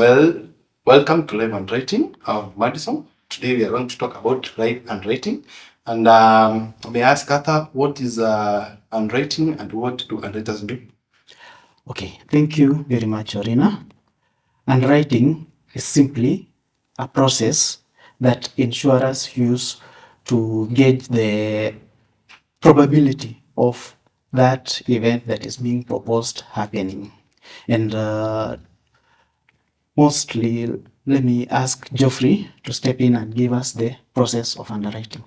Well, welcome to Live Underwriting. Madison. Today we are going to talk about live underwriting. And may I ask Arthur, what is underwriting and what do underwriters do? Okay, thank you very much, Orina. Underwriting is simply a process that insurers use to gauge the probability of that event that is being proposed happening. And mostly, let me ask Geoffrey to step in and give us the process of underwriting.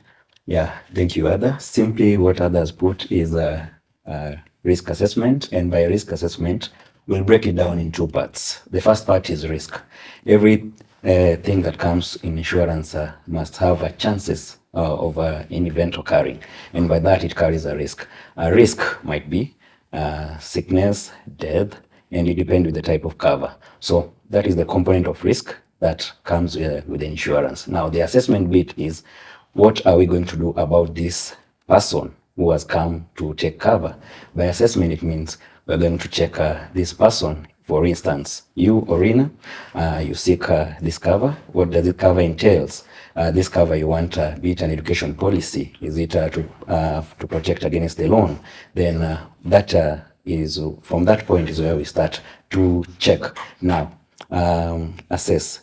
Yeah, thank you, Ada. Simply what others put is risk assessment, and by risk assessment, we'll break it down in two parts. The first part is risk. Every thing that comes in insurance must have chances of an event occurring, and by that it carries a risk. A risk might be sickness, death, and it depends with the type of cover. So that is the component of risk that comes with the insurance. Now, the assessment bit is what are we going to do about this person who has come to take cover? By assessment, it means we're going to check this person. For instance, you, Orina, you seek this cover. What does it cover entails? This cover you want, be it an education policy, is it to protect against the loan? Then that is from that point is where we start to check. Now, assess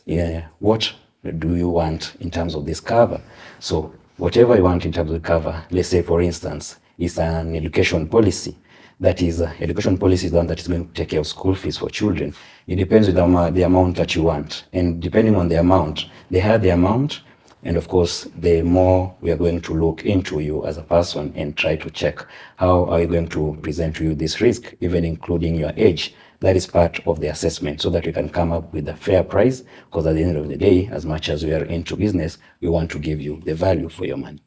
what do you want in terms of this cover. So whatever you want in terms of the cover, let's say for instance, it's an education policy. That is, education policy is the one that is going to take care of school fees for children. It depends with the amount that you want. And depending on the amount, the higher the amount, and of course, the more we are going to look into you as a person and try to check how are you going to present to you this risk, even including your age. That is part of the assessment so that we can come up with a fair price, because at the end of the day, as much as we are into business, we want to give you the value for your money.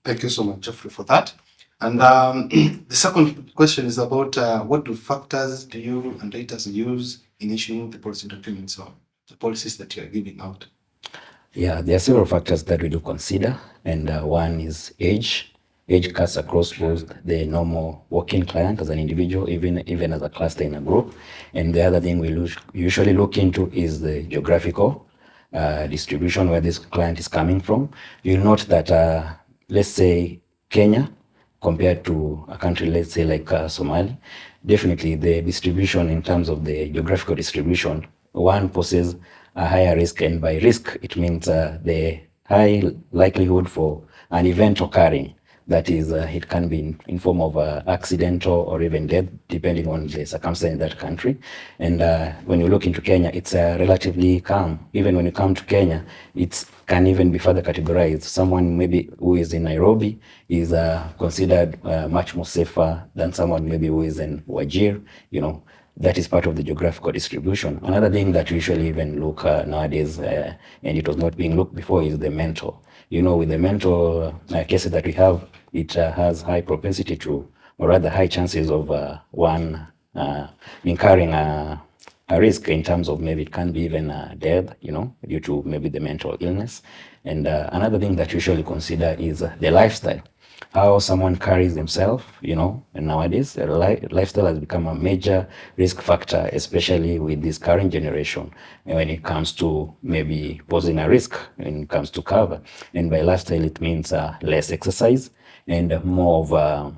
Thank you so much, Geoffrey, for that. And the second question is about what do factors do you underwriters use in issuing the policy documents or the policies that you are giving out? Yeah, there are several factors that we do consider, and one is age. Age cuts across both the normal working client as an individual, even as a cluster in a group. And the other thing we usually look into is the geographical distribution, where this client is coming from. You'll note that, let's say, Kenya, compared to a country, let's say like Somalia, definitely the distribution in terms of the geographical distribution, one poses a higher risk, and by risk it means the high likelihood for an event occurring. That is, it can be in form of accidental or even death, depending on the circumstance in that country. And when you look into Kenya, it's relatively calm. Even when you come to Kenya, it can even be further categorized. Someone maybe who is in Nairobi is considered much more safer than someone maybe who is in Wajir. That is part of the geographical distribution. Another thing that we usually even look nowadays, and it was not being looked before, is the mental. With the mental cases that we have, it has high propensity to, or rather high chances of one incurring a risk in terms of maybe it can be even death, due to maybe the mental illness. And another thing that we usually consider is the lifestyle. How someone carries himself, and nowadays lifestyle has become a major risk factor, especially with this current generation, when it comes to maybe posing a risk when it comes to cover. And by lifestyle, it means less exercise and more of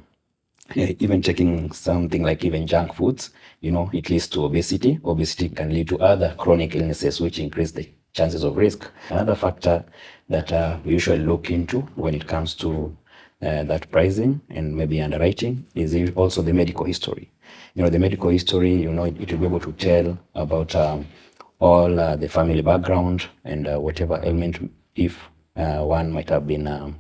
even taking something like even junk foods, it leads to obesity. Obesity can lead to other chronic illnesses, which increase the chances of risk. Another factor that we usually look into when it comes to that pricing and maybe underwriting is also the medical history. The medical history, it will be able to tell about all the family background and whatever ailment, if one might have been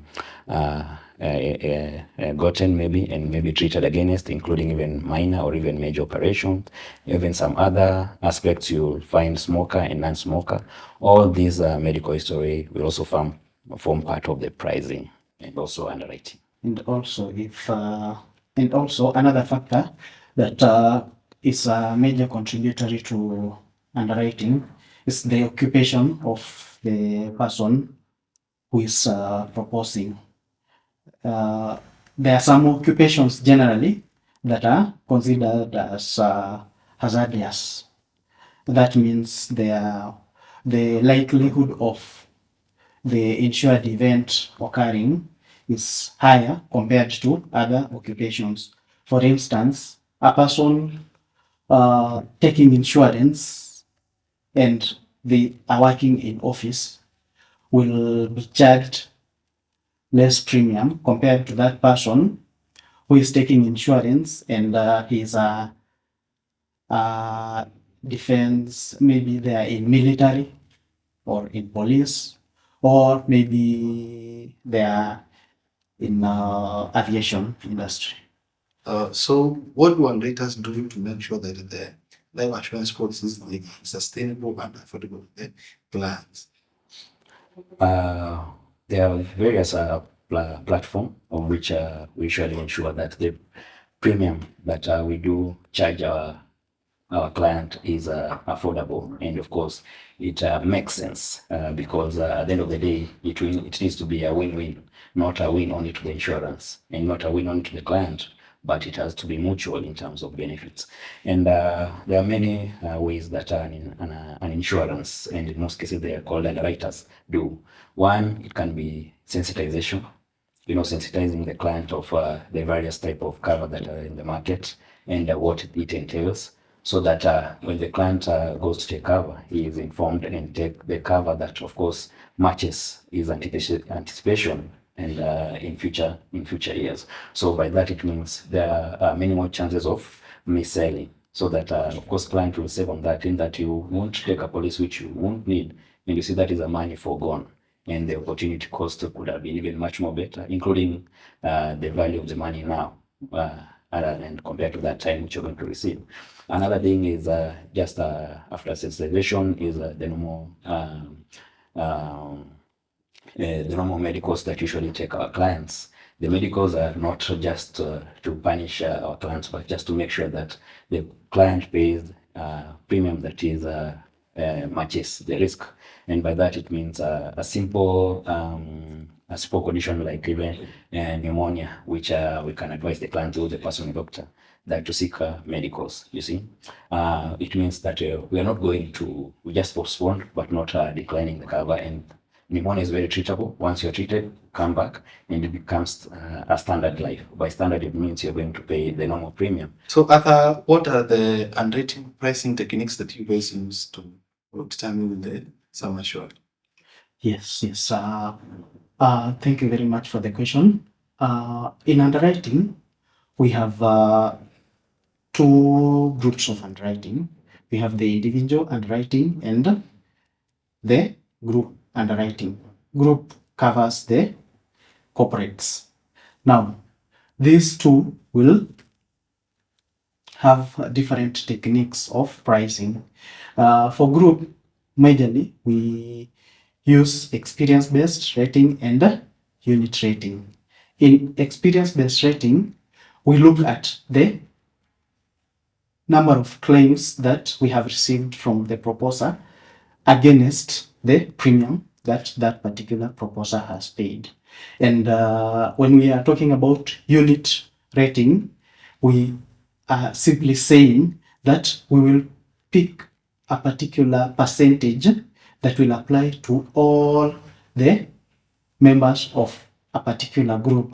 gotten maybe and maybe treated against, including even minor or even major operations, even some other aspects you'll find smoker and non-smoker. All these medical history will also form part of the pricing and also underwriting. And also, another factor that is a major contributory to underwriting is the occupation of the person who is proposing. There are some occupations generally that are considered as hazardous. That means the likelihood of the insured event occurring is higher compared to other occupations. For instance, a person taking insurance and they are working in office will be charged less premium compared to that person who is taking insurance and he's a defense, maybe they are in military or in police, or maybe they are in aviation industry. So what do underwriters do to make sure that the life assurance policies are sustainable and affordable to the clients? There are various platform on which we usually ensure that the premium that we do charge our client is affordable, and of course it makes sense because at the end of the day it needs to be a win-win, not a win only to the insurance and not a win only to the client, but it has to be mutual in terms of benefits. And there are many ways that an insurance, and in most cases they are called underwriters, do. One, it can be sensitization, sensitizing the client of the various type of cover that are in the market and what it entails, so that when the client goes to take cover, he is informed and take the cover that, of course, matches his anticipation and in future years. So by that it means there are many more chances of mis-selling, so that of course client will save on that, in that you won't take a policy which you won't need, and you see that is a money forgone, and the opportunity cost could have been even much more better, including the value of the money now, and compared to that time which you're going to receive. Another thing is just after sensitization is the normal medicals that usually take our clients. The medicals are not just to punish our clients, but just to make sure that the client pays premium that is matches the risk. And by that it means a simple condition like even pneumonia, which we can advise the client to the personal doctor that to seek medicals. You see, it means that we are not going to, we just postpone but not declining the cover. And pneumonia is very treatable. Once you're treated, come back and it becomes a standard life. By standard, it means you're going to pay the normal premium. So Arthur, what are the underwriting pricing techniques that you guys use to determine the sum assured? Yes. Thank you very much for the question. In underwriting, we have two groups of underwriting. We have the individual underwriting and the group underwriting. Group covers the corporates. Now, these two will have different techniques of pricing. For group, majorly, we use experience-based rating and unit rating. In experience-based rating, we look at the number of claims that we have received from the proposer against the premium that that particular proposer has paid. And when we are talking about unit rating, we are simply saying that we will pick a particular percentage that will apply to all the members of a particular group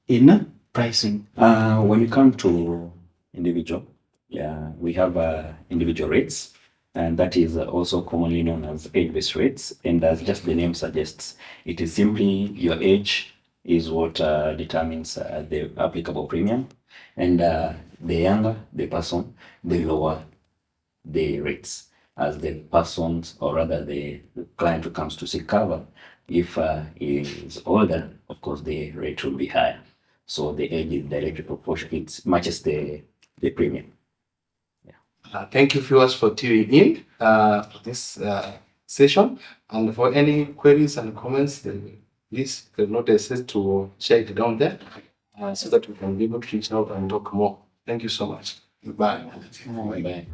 in pricing. When you come to individual, we have individual rates, and that is also commonly known as age-based rates. And as just the name suggests, it is simply your age is what determines the applicable premium, and the younger the person, the lower the rates. As the persons, or rather the client who comes to seek cover, if he is older, of course the rate will be higher. So the age is directly proportional. It matches the premium. Thank you, viewers, for tuning in for this session. And for any queries and comments, then please do not hesitate to share it down there so that we can be able to reach out and talk more. Thank you so much. Goodbye. Bye.